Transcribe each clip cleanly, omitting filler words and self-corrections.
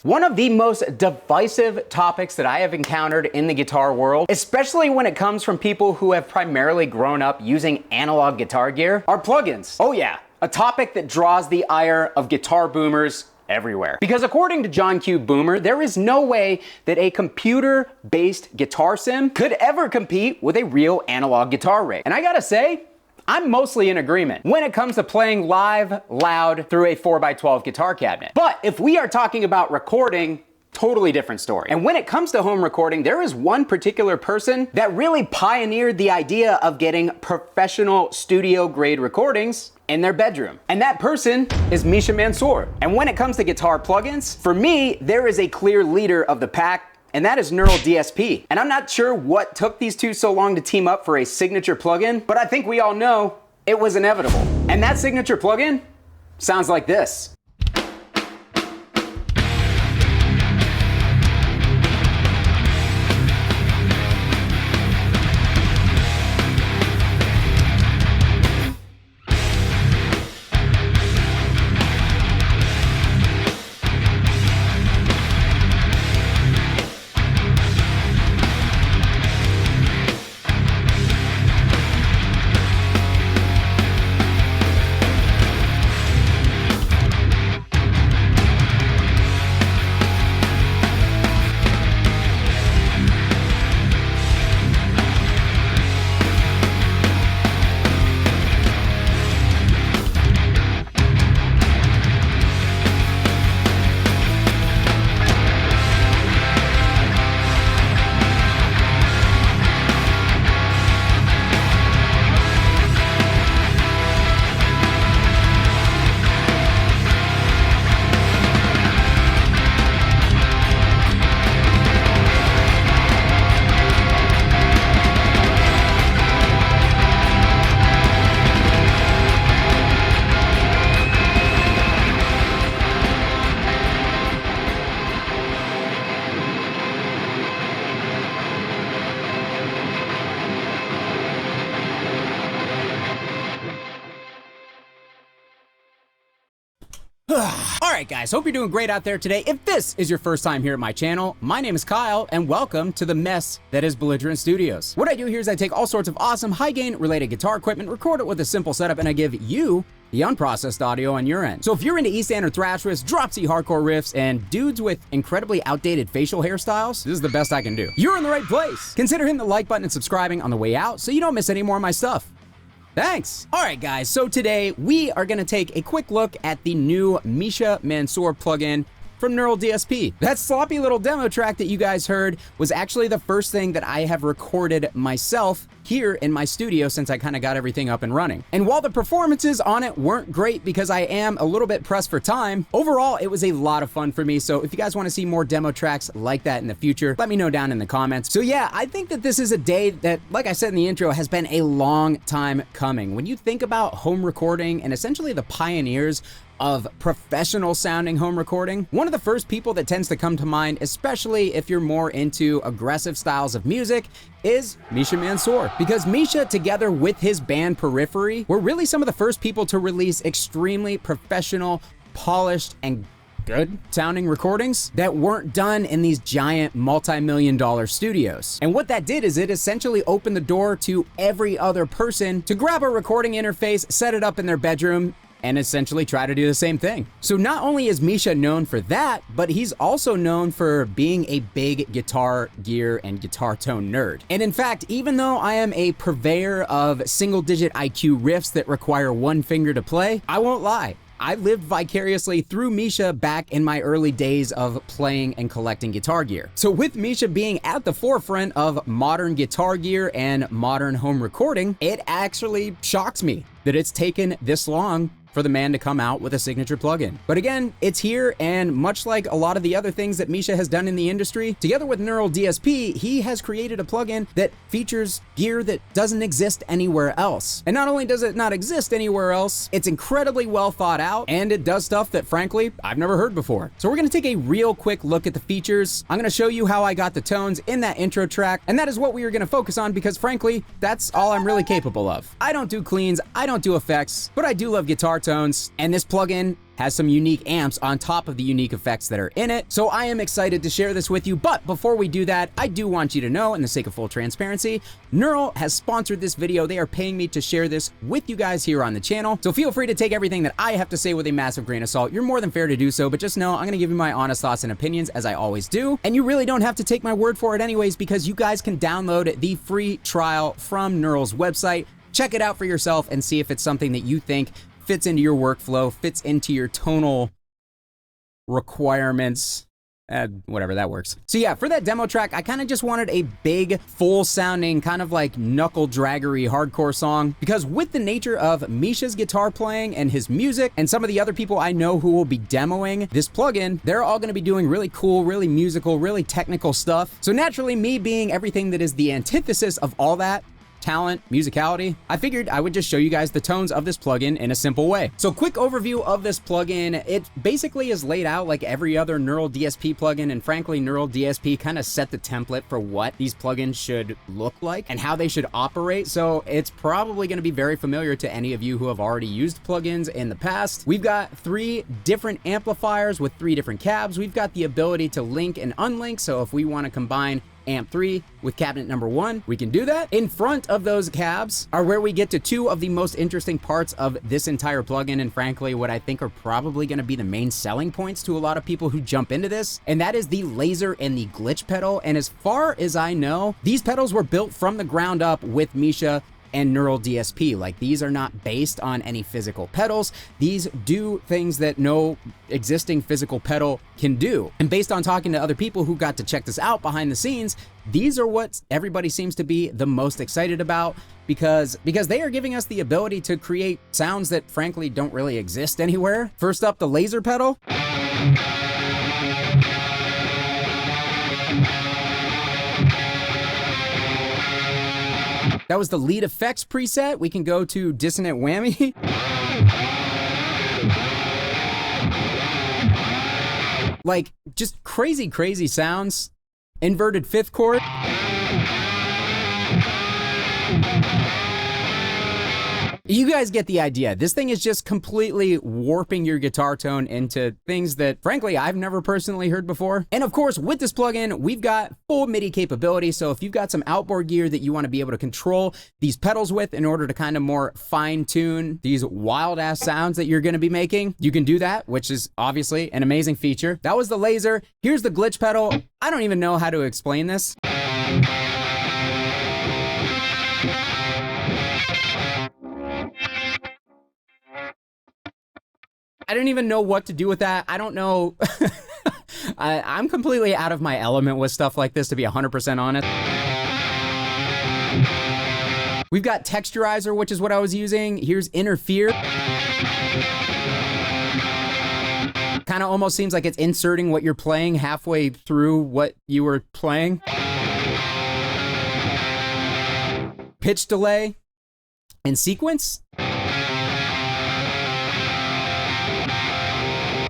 One of the most divisive topics that I have encountered in the guitar world, especially when it comes from people who have primarily grown up using analog guitar gear, are plugins. Oh yeah, a topic that draws the ire of guitar boomers everywhere. Because according to John Q. Boomer, there is no way that a computer-based guitar sim could ever compete with a real analog guitar rig. And I gotta say, I'm mostly in agreement when it comes to playing live, loud, through a 4x12 guitar cabinet. But if we are talking about recording, totally different story. And when it comes to home recording, there is one particular person that really pioneered the idea of getting professional studio grade recordings in their bedroom. And that person is Misha Mansour. And when it comes to guitar plugins, for me, there is a clear leader of the pack, and that is Neural DSP. And I'm not sure what took these two so long to team up for a signature plugin, but I think we all know it was inevitable. And that signature plugin sounds like this. Alright guys, hope you're doing great out there today. If this is your first time here at my channel, my name is Kyle and welcome to the mess that is Belligerent Studios. What I do here is I take all sorts of awesome high-gain related guitar equipment, record it with a simple setup, and I give you the unprocessed audio on your end. So if you're into E-stand or thrash riffs, drop C hardcore riffs, and dudes with incredibly outdated facial hairstyles, this is the best I can do. You're in the right place. Consider hitting the like button and subscribing on the way out so you don't miss any more of my stuff. Thanks. All right, guys, so today we are gonna take a quick look at the new Misha Mansour plugin from Neural DSP. That sloppy little demo track that you guys heard was actually the first thing that I have recorded myself here in my studio since I kind of got everything up and running. And while the performances on it weren't great because I am a little bit pressed for time, overall it was a lot of fun for me. So if you guys want to see more demo tracks like that in the future, let me know down in the comments. So yeah, I think that this is a day that, like I said in the intro, has been a long time coming. When you think about home recording and essentially the pioneers of professional sounding home recording, one of the first people that tends to come to mind, especially if you're more into aggressive styles of music, is Misha Mansour. Because Misha, together with his band Periphery, were really some of the first people to release extremely professional, polished, and good sounding recordings that weren't done in these giant multi-million dollar studios. And what that did is it essentially opened the door to every other person to grab a recording interface, set it up in their bedroom, and essentially try to do the same thing. So not only is Misha known for that, but he's also known for being a big guitar gear and guitar tone nerd. And in fact, even though I am a purveyor of single-digit IQ riffs that require one finger to play, I won't lie, I lived vicariously through Misha back in my early days of playing and collecting guitar gear. So with Misha being at the forefront of modern guitar gear and modern home recording, it actually shocks me that it's taken this long for the man to come out with a signature plugin. But again, it's here, and much like a lot of the other things that Misha has done in the industry, together with Neural DSP, he has created a plugin that features gear that doesn't exist anywhere else. And not only does it not exist anywhere else, it's incredibly well thought out, and it does stuff that, frankly, I've never heard before. So we're gonna take a real quick look at the features. I'm gonna show you how I got the tones in that intro track, and that is what we are gonna focus on because, frankly, that's all I'm really capable of. I don't do cleans, I don't do effects, but I do love guitar tones, and this plugin has some unique amps on top of the unique effects that are in it. So I am excited to share this with you, but before we do that, I do want you to know, in the sake of full transparency, Neural has sponsored this video. They are paying me to share this with you guys here on the channel. So feel free to take everything that I have to say with a massive grain of salt. You're more than fair to do so, but just know I'm gonna give you my honest thoughts and opinions as I always do. And you really don't have to take my word for it anyways, because you guys can download the free trial from Neural's website. Check it out for yourself and see if it's something that you think fits into your workflow, fits into your tonal requirements, whatever, that works. So yeah, for that demo track, I kind of just wanted a big, full sounding, kind of like knuckle draggery hardcore song, because with the nature of Misha's guitar playing and his music, and some of the other people I know who will be demoing this plugin, they're all gonna be doing really cool, really musical, really technical stuff. So naturally, me being everything that is the antithesis of all that, talent, musicality, I figured I would just show you guys the tones of this plugin in a simple way. So quick overview of this plugin. It basically is laid out like every other Neural DSP plugin, and frankly, Neural DSP kind of set the template for what these plugins should look like and how they should operate. So it's probably going to be very familiar to any of you who have already used plugins in the past. We've got 3 different amplifiers with 3 different cabs. We've got the ability to link and unlink. So if we want to combine amp 3 with cabinet number 1, we can do that. In front of those cabs are where we get to 2 of the most interesting parts of this entire plugin, and frankly, what I think are probably going to be the main selling points to a lot of people who jump into this, and that is the laser and the glitch pedal. And as far as I know, these pedals were built from the ground up with Misha and Neural DSP. Like, these are not based on any physical pedals. These do things that no existing physical pedal can do. And based on talking to other people who got to check this out behind the scenes, these are what everybody seems to be the most excited about, because they are giving us the ability to create sounds that frankly don't really exist anywhere. First up, the laser pedal. That was the lead effects preset. We can go to dissonant whammy. Like, just crazy, crazy sounds. Inverted 5th chord. You guys get the idea. This thing is just completely warping your guitar tone into things that, frankly, I've never personally heard before. And of course, with this plugin, we've got full MIDI capability. So if you've got some outboard gear that you want to be able to control these pedals with in order to kind of more fine tune these wild ass sounds that you're going to be making, you can do that, which is obviously an amazing feature. That was the laser. Here's the glitch pedal. I don't even know how to explain this. I don't even know what to do with that. I don't know. I'm completely out of my element with stuff like this, to be 100% honest. We've got texturizer, which is what I was using. Here's interfere. Kind of almost seems like it's inserting what you're playing halfway through what you were playing. Pitch delay and sequence.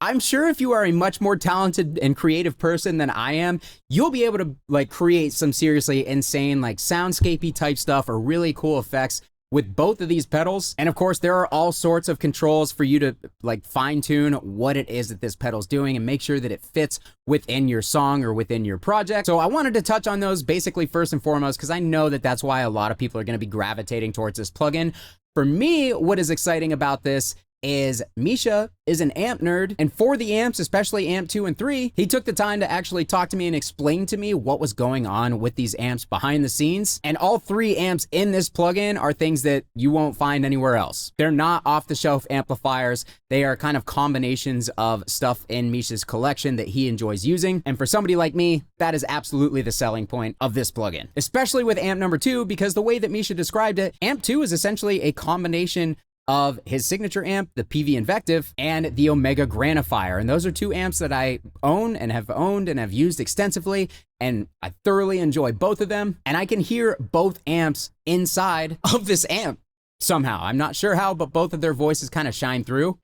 I'm sure if you are a much more talented and creative person than I am, you'll be able to like create some seriously insane like soundscapey type stuff or really cool effects with both of these pedals. And of course, there are all sorts of controls for you to like fine tune what it is that this pedal's doing and make sure that it fits within your song or within your project. So I wanted to touch on those basically first and foremost, because I know that that's why a lot of people are going to be gravitating towards this plugin. For me, what is exciting about this is Misha is an amp nerd, and for the amps, especially amp 2 and 3, he took the time to actually talk to me and explain to me what was going on with these amps behind the scenes. And all 3 amps in this plugin are things that you won't find anywhere else. They're not off-the-shelf amplifiers. They are kind of combinations of stuff in Misha's collection that he enjoys using. And for somebody like me, that is absolutely the selling point of this plugin, especially with amp number 2, because the way that Misha described it, amp 2 is essentially a combination of his signature amp, the PV Invective, and the Omega Granifier. And those are 2 amps that I own and have used extensively, and I thoroughly enjoy both of them. And I can hear both amps inside of this amp somehow. I'm not sure how, but both of their voices kind of shine through.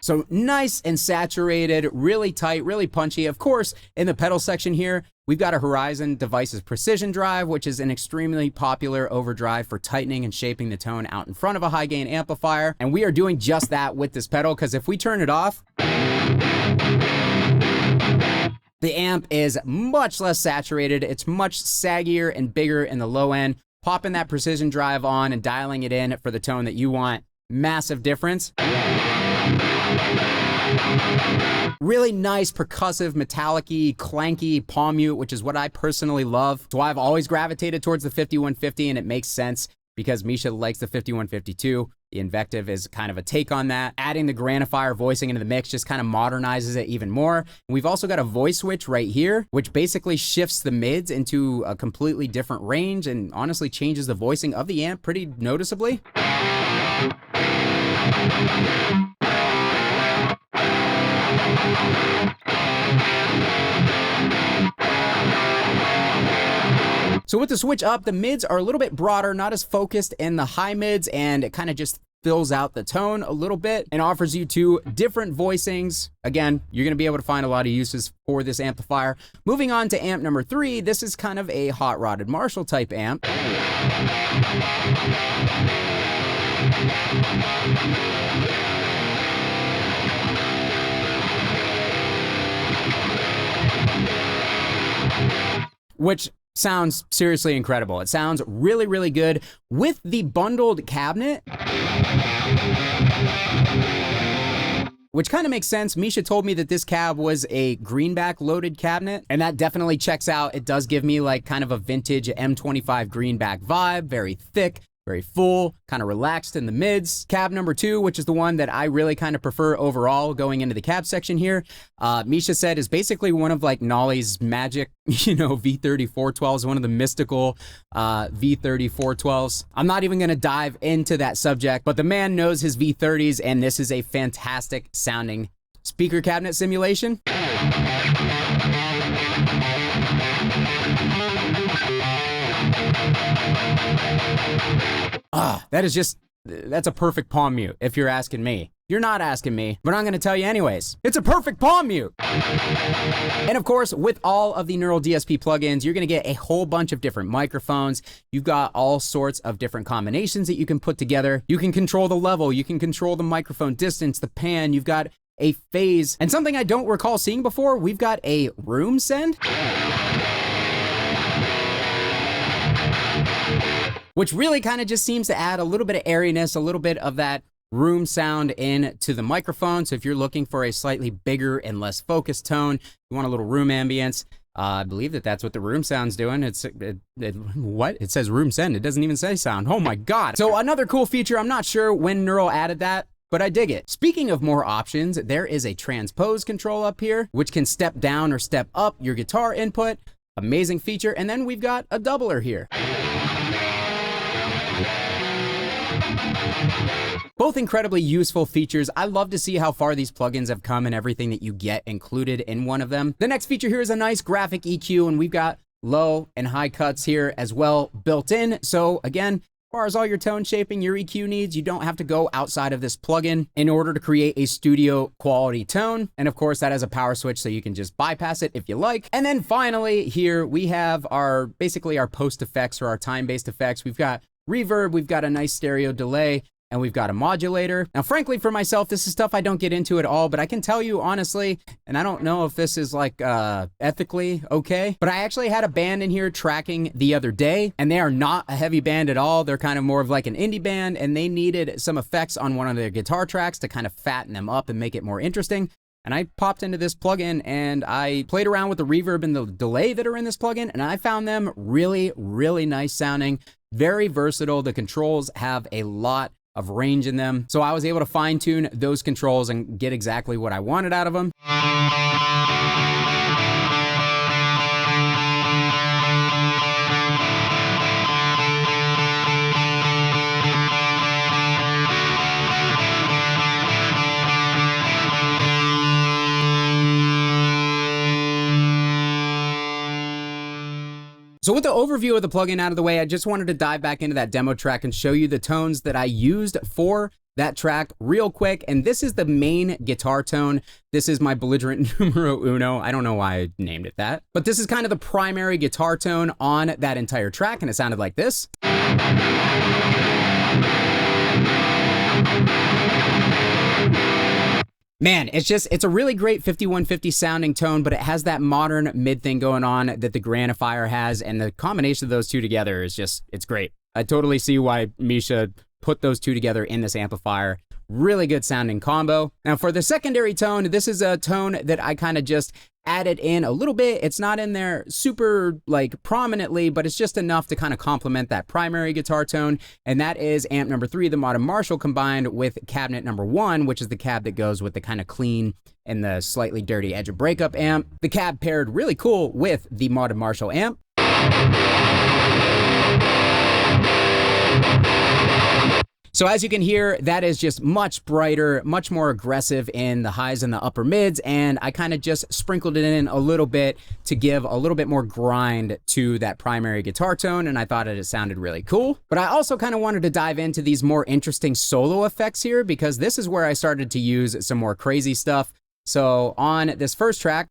So nice and saturated, really tight, really punchy. Of course, in the pedal section here, we've got a Horizon Devices Precision Drive, which is an extremely popular overdrive for tightening and shaping the tone out in front of a high gain amplifier. And we are doing just that with this pedal, because if we turn it off, the amp is much less saturated. It's much saggier and bigger in the low end. Popping that precision drive on and dialing it in for the tone that you want, massive difference. Really nice, percussive, metallic-y, clanky palm mute, which is what I personally love. So I've always gravitated towards the 5150, and it makes sense because Misha likes the 5152. The Invective is kind of a take on that. Adding the Granifier voicing into the mix just kind of modernizes it even more. And we've also got a voice switch right here, which basically shifts the mids into a completely different range and honestly changes the voicing of the amp pretty noticeably. So with the switch up, the mids are a little bit broader, not as focused in the high mids, and it kind of just fills out the tone a little bit and offers you two different voicings. Again, you're going to be able to find a lot of uses for this amplifier. Moving on to amp number 3, this is kind of a hot rodded Marshall type amp. Which sounds seriously incredible. It sounds really, really good with the bundled cabinet, which kind of makes sense. Misha told me that this cab was a greenback loaded cabinet, and that definitely checks out. It does give me like kind of a vintage M25 greenback vibe, very thick, very full, kind of relaxed in the mids. Cab number 2, which is the one that I really kind of prefer overall going into the cab section here, Misha said is basically one of like Nolly's magic, V30 412s, one of the mystical V30 412s. I'm not even going to dive into that subject, but the man knows his V30s, and this is a fantastic sounding speaker cabinet simulation. That's a perfect palm mute, if you're asking me. You're not asking me, but I'm going to tell you anyways. It's a perfect palm mute. And of course, with all of the Neural DSP plugins, you're going to get a whole bunch of different microphones. You've got all sorts of different combinations that you can put together. You can control the level, you can control the microphone distance, the pan, you've got a phase. And something I don't recall seeing before, we've got a room send, which really kind of just seems to add a little bit of airiness, a little bit of that room sound in to the microphone. So if you're looking for a slightly bigger and less focused tone, you want a little room ambience, I believe that that's what the room sound's doing. What? It says room send. It doesn't even say sound. Oh my God. So another cool feature, I'm not sure when Neural added that, but I dig it. Speaking of more options, there is a transpose control up here, which can step down or step up your guitar input. Amazing feature. And then we've got a doubler here. Both incredibly useful features. I love to see how far these plugins have come and everything that you get included in one of them. The next feature here is a nice graphic EQ, and we've got low and high cuts here as well built in. So again, as far as all your tone shaping, your EQ needs, you don't have to go outside of this plugin in order to create a studio quality tone. And of course, that has a power switch, so you can just bypass it if you like. And then finally here we have basically our post effects or our time-based effects. We've got reverb, we've got a nice stereo delay, and we've got a modulator. Now, frankly, for myself, this is stuff I don't get into at all, but I can tell you honestly, and I don't know if this is like ethically okay, but I actually had a band in here tracking the other day, and they are not a heavy band at all. They're kind of more of like an indie band, and they needed some effects on one of their guitar tracks to kind of fatten them up and make it more interesting. And I popped into this plugin and I played around with the reverb and the delay that are in this plugin, and I found them really, really nice sounding, very versatile. The controls have a lot of range in them. So I was able to fine tune those controls and get exactly what I wanted out of them. So with the overview of the plugin out of the way, I just wanted to dive back into that demo track and show you the tones that I used for that track real quick, and this is the main guitar tone. This is my belligerent numero uno. I don't know why I named it that, but this is kind of the primary guitar tone on that entire track, and it sounded like this. Man, it's a really great 5150 sounding tone, but it has that modern mid thing going on that the Grandifier has, and the combination of those two together is just, it's great. I totally see why Misha put those two together in this amplifier. Really good sounding combo. Now for the secondary tone, this is a tone that I kind of just added in a little bit. It's not in there super like prominently, but it's just enough to kind of complement that primary guitar tone. And that is amp number 3, the Modern Marshall, combined with cabinet number 1, which is the cab that goes with the kind of clean and the slightly dirty Edge of Breakup amp. The cab paired really cool with the Modern Marshall amp. So as you can hear, that is just much brighter, much more aggressive in the highs and the upper mids, and I kind of just sprinkled it in a little bit to give a little bit more grind to that primary guitar tone, and I thought it sounded really cool. But I also kind of wanted to dive into these more interesting solo effects here, because this is where I started to use some more crazy stuff. So on this first track,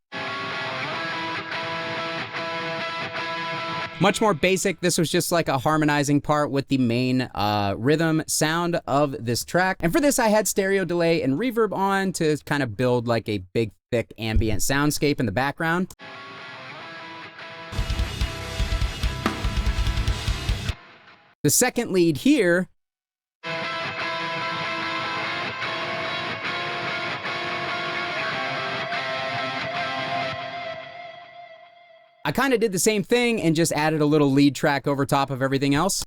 much more basic. This was just like a harmonizing part with the main rhythm sound of this track. And for this, I had stereo delay and reverb on to kind of build like a big, thick ambient soundscape in the background. The second lead here, I kind of did the same thing and just added a little lead track over top of everything else.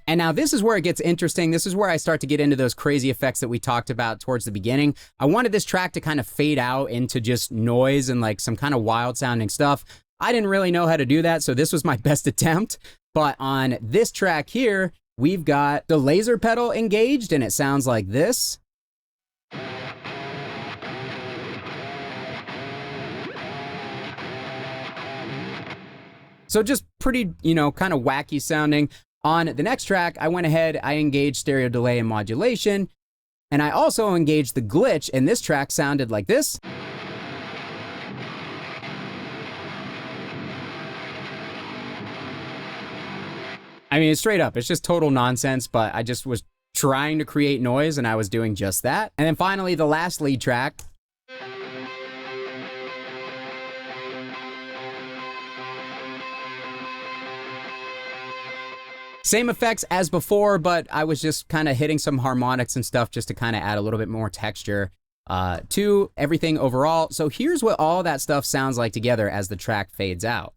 And now this is where it gets interesting. This is where I start to get into those crazy effects that we talked about towards the beginning. I wanted this track to kind of fade out into just noise and like some kind of wild sounding stuff. I didn't really know how to do that, so this was my best attempt. But on this track here, we've got the laser pedal engaged, and it sounds like this. So just pretty, you know, kind of wacky sounding. On the next track, I went ahead, I engaged stereo delay and modulation, and I also engaged the glitch, and this track sounded like this. I mean, it's straight up, it's just total nonsense, but I just was trying to create noise, and I was doing just that. And then finally, the last lead track. Same effects as before, but I was just kind of hitting some harmonics and stuff just to kind of add a little bit more texture to everything overall. So here's what all that stuff sounds like together as the track fades out.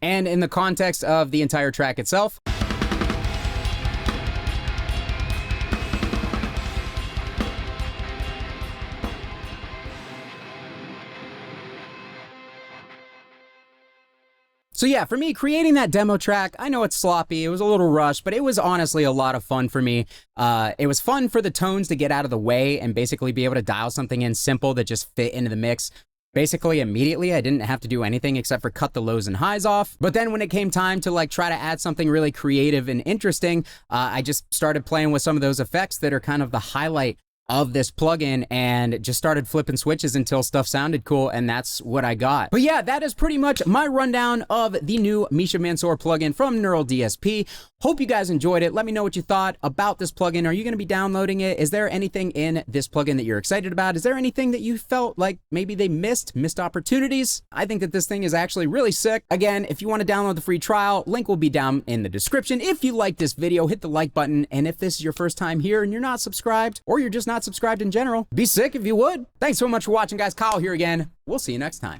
And in the context of the entire track itself, so yeah, for me, creating that demo track, I know it's sloppy, it was a little rushed, but it was honestly a lot of fun for me. It was fun for the tones to get out of the way and basically be able to dial something in simple that just fit into the mix. Basically, immediately, I didn't have to do anything except for cut the lows and highs off. But then when it came time to like try to add something really creative and interesting, I just started playing with some of those effects that are kind of the highlight of this plugin and just started flipping switches until stuff sounded cool, and that's what I got. But yeah, that is pretty much my rundown of the new Misha Mansour plugin from Neural DSP. Hope you guys enjoyed it. Let me know what you thought about this plugin. Are you going to be downloading it? Is there anything in this plugin that you're excited about? Is there anything that you felt like maybe they missed opportunities? I think that this thing is actually really sick. Again, if you want to download the free trial, link will be down in the description. If you like this video, hit the like button. And if this is your first time here and you're not subscribed, or you're just not subscribed in general, be sick if you would. Thanks so much for watching, guys. Kyle here again. We'll see you next time.